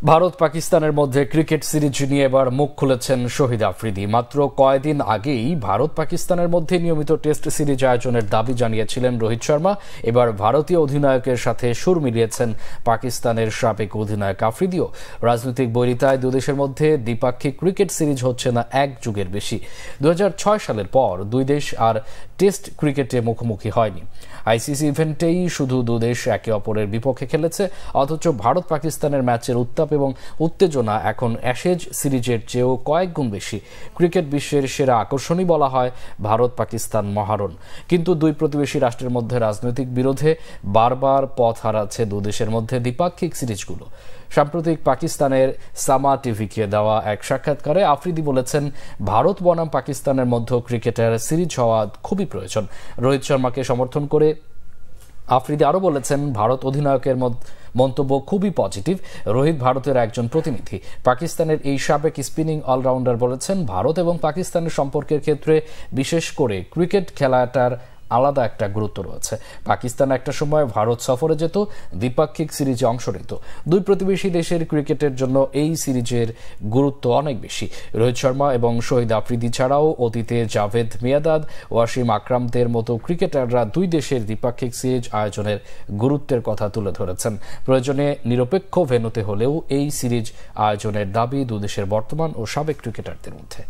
ভারত পাকিস্তানের মধ্যে cricket series নিয়ে এবার মুখ খুলেছেন শহীদ আফ্রিদি। মাত্র কয়েকদিন আগেই ভারত পাকিস্তানের মধ্যে নিয়মিত টেস্ট সিরিজ আয়োজনের দাবি জানিয়েছিলেন রোহিত শর্মা। এবার ভারতীয় অধিনায়কের সাথে সুর মিলিয়েছেন পাকিস্তানের সাবেক অধিনায়ক আফ্রিদিও। রাজনৈতিক বৈরিতায় দুদেশের মধ্যে দ্বিপাক্ষিক ক্রিকেট সিরিজ হচ্ছে না এক যুগের বেশি। 2006 সালের পর দুই দেশ আর টেস্ট ক্রিকেটে মুখোমুখি হয়নি। আইসিসি ইভেন্টেই শুধু দুদেশ একে অপরের বিপক্ষে খেলেছে, অথচ ভারত পাকিস্তানের ম্যাচের উত্তাপ এবং উত্তেজনা এখন অ্যাশেজ সিরিজের চেয়েও কয়েক গুণ বেশি। ক্রিকেট বিশ্বের সেরা আকর্ষণই বলা হয় ভারত পাকিস্তান মহারণ। কিন্তু দুই প্রতিবেশী রাষ্ট্রের মধ্যে রাজনৈতিক বিরোধে বারবার পথ হারাচ্ছে দুদেশের মধ্যে দ্বিপাক্ষিক সিরিজগুলো। সাম্প্রতিক পাকিস্তানের সামা টিভিকে দেওয়া এক সাক্ষাৎকারে আফ্রিদি বলেছেন, ভারত বনাম পাকিস্তানের মধ্যে ক্রিকেটের সিরিজ হওয়া খুবই প্রয়োজন। রোহিত শর্মাকে সমর্থন করে আফ্রিদি আরও বলেছেন, ভারত অধিনায়কের মন্তব্য খুবই পজিটিভ। রোহিত ভারতের একজন প্রতিনিধি। পাকিস্তানের এই সাবেক স্পিনিং অলরাউন্ডার বলেছেন, ভারত এবং পাকিস্তানের সম্পর্কের ক্ষেত্রে বিশেষ করে ক্রিকেট খেলাটার আলাদা একটা গুরুত্ব রয়েছে। পাকিস্তান একটা সময় ভারত সফরে যেত, দ্বিপাক্ষিক সিরিজে অংশ নিত। দুই প্রতিবেশী দেশের ক্রিকেটের জন্য এই সিরিজের গুরুত্ব অনেক বেশি। রোহিত শর্মা এবং শহীদ আফ্রিদি ছাড়াও অতীতে জাভেদ মিয়াঁদাদ, ওয়াসিম আকরামদের মতো ক্রিকেটাররা দুই দেশের দ্বিপাক্ষিক সিরিজ আয়োজনের গুরুত্বের কথা তুলে ধরেছেন। প্রয়োজনে নিরপেক্ষ ভেন্যুতে হলেও এই সিরিজ আয়োজনের দাবি দুদেশের বর্তমান ও সাবেক ক্রিকেটারদের মধ্যে।